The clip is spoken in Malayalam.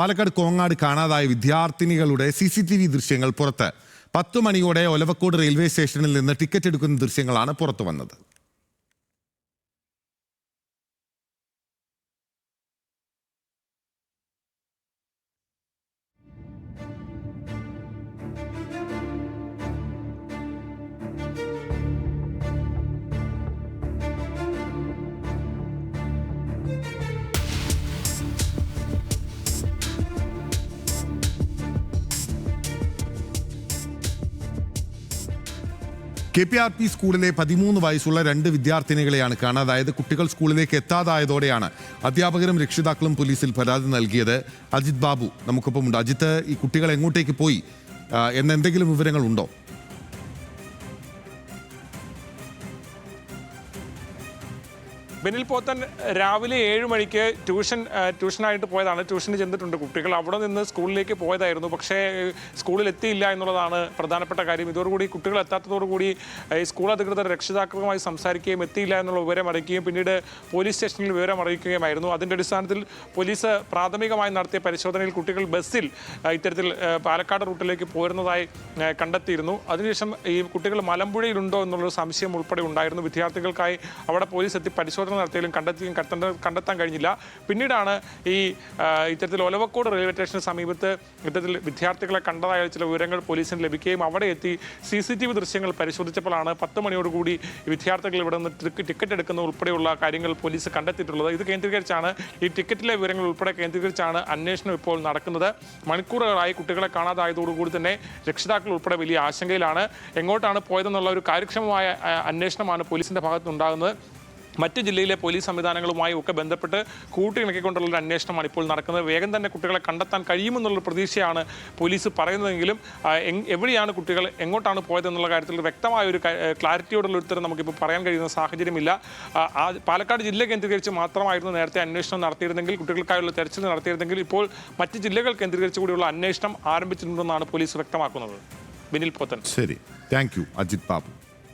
പാലക്കാട് കോങ്ങാട് കാണാതായ വിദ്യാർത്ഥിനികളുടെ CCTV ദൃശ്യങ്ങൾ പുറത്ത്. 10 മണിയോടെ ഒലവക്കോട് റെയിൽവേ സ്റ്റേഷനിൽ നിന്ന് ടിക്കറ്റ് എടുക്കുന്ന ദൃശ്യങ്ങളാണ് പുറത്തു വന്നത്. KPRP സ്കൂളിലെ 13 വയസ്സുള്ള 2 വിദ്യാർത്ഥിനികളെയാണ് കാണാതായത്. കുട്ടികൾ സ്കൂളിലേക്ക് എത്താതായതോടെയാണ് അധ്യാപകരും രക്ഷിതാക്കളും പോലീസിൽ പരാതി നൽകിയത്. അജിത് ബാബു നമുക്കൊപ്പമുണ്ട്. അജിത്ത്, ഈ കുട്ടികൾ എങ്ങോട്ടേക്ക് പോയി എന്നെന്തെങ്കിലും വിവരങ്ങൾ ഉണ്ടോ? ബെനിൽ പോത്തൻ രാവിലെ 7 മണിക്ക് ട്യൂഷനായിട്ട് പോയതാണ്. ട്യൂഷന് ചെന്നിട്ടുണ്ട് കുട്ടികൾ. അവിടെ നിന്ന് സ്കൂളിലേക്ക് പോയതായിരുന്നു. പക്ഷേ സ്കൂളിൽ എത്തിയില്ല എന്നുള്ളതാണ് പ്രധാനപ്പെട്ട കാര്യം. ഇതോടുകൂടി കുട്ടികൾ എത്താത്തതോടുകൂടി സ്കൂൾ അധികൃതർ രക്ഷിതാക്കളുമായി സംസാരിക്കുകയും എത്തിയില്ല എന്നുള്ള വിവരം അറിയിക്കുകയും പിന്നീട് പോലീസ് സ്റ്റേഷനിൽ വിവരം അറിയിക്കുകയുമായിരുന്നു. അതിൻ്റെ അടിസ്ഥാനത്തിൽ പോലീസ് പ്രാഥമികമായി നടത്തിയ പരിശോധനയിൽ കുട്ടികൾ ബസ്സിൽ ഇത്തരത്തിൽ പാലക്കാട് റൂട്ടിലേക്ക് പോരുന്നതായി കണ്ടെത്തിയിരുന്നു. അതിനുശേഷം ഈ കുട്ടികൾ മലമ്പുഴയിലുണ്ടോ എന്നുള്ളൊരു സംശയം ഉൾപ്പെടെ ഉണ്ടായിരുന്നു. വിദ്യാർത്ഥികൾക്കായി അവിടെ പോലീസ് എത്തി പരിശോധന നടത്തിയാലും കണ്ടെത്താൻ കഴിഞ്ഞില്ല. പിന്നീടാണ് ഇത്തരത്തിൽ ഒലവക്കോട് റെയിൽവേ സ്റ്റേഷന് സമീപത്ത് ഇത്തരത്തിൽ വിദ്യാർത്ഥികളെ കണ്ടതായ ചില വിവരങ്ങൾ പോലീസിന് ലഭിക്കുകയും അവിടെ എത്തി CCTV ദൃശ്യങ്ങൾ പരിശോധിച്ചപ്പോഴാണ് 10 മണിയോടുകൂടി വിദ്യാർത്ഥികൾ ഇവിടെ നിന്ന് ടിക്കറ്റ് എടുക്കുന്ന ഉൾപ്പെടെയുള്ള കാര്യങ്ങൾ പോലീസ് കണ്ടെത്തിയിട്ടുള്ളത്. ഇത് കേന്ദ്രീകരിച്ചാണ് ഈ ടിക്കറ്റിലെ വിവരങ്ങൾ ഉൾപ്പെടെ കേന്ദ്രീകരിച്ചാണ് അന്വേഷണം ഇപ്പോൾ നടക്കുന്നത്. മണിക്കൂറുകളായി കുട്ടികളെ കാണാതായതോടുകൂടി തന്നെ രക്ഷിതാക്കൾ ഉൾപ്പെടെ വലിയ ആശങ്കയിലാണ്. എങ്ങോട്ടാണ് പോയതെന്നുള്ള ഒരു കാര്യക്ഷമമായ അന്വേഷണമാണ് പോലീസിന്റെ ഭാഗത്തുനിന്നുണ്ടാകുന്നത്. മറ്റ് ജില്ലയിലെ പോലീസ് സംവിധാനങ്ങളുമായി ഒക്കെ ബന്ധപ്പെട്ട് കൂട്ടിയിണക്കിക്കൊണ്ടുള്ള ഒരു അന്വേഷണമാണ് ഇപ്പോൾ നടക്കുന്നത്. വേഗം തന്നെ കുട്ടികളെ കണ്ടെത്താൻ കഴിയുമെന്നുള്ള പ്രതീക്ഷയാണ് പോലീസ് പറയുന്നതെങ്കിലും എവിടെയാണ് കുട്ടികൾ എങ്ങോട്ടാണ് പോയതെന്നുള്ള കാര്യത്തിൽ വ്യക്തമായ ഒരു ക്ലാരിറ്റിയോടുള്ള ഉത്തരം നമുക്കിപ്പോൾ പറയാൻ കഴിയുന്ന സാഹചര്യമില്ല. പാലക്കാട് ജില്ല കേന്ദ്രീകരിച്ച് മാത്രമായിരുന്നു നേരത്തെ അന്വേഷണം നടത്തിയിരുന്നെങ്കിൽ, കുട്ടികൾക്കായുള്ള തെരച്ചിൽ നടത്തിയിരുന്നെങ്കിൽ ഇപ്പോൾ മറ്റ് ജില്ലകൾ കേന്ദ്രീകരിച്ചു കൂടിയുള്ള അന്വേഷണം ആരംഭിച്ചിട്ടുണ്ടെന്നാണ് പോലീസ് വ്യക്തമാക്കുന്നത്. ബിനിൽ പോത്തൻ. ശരി, താങ്ക് യു അജിത് ബാബു.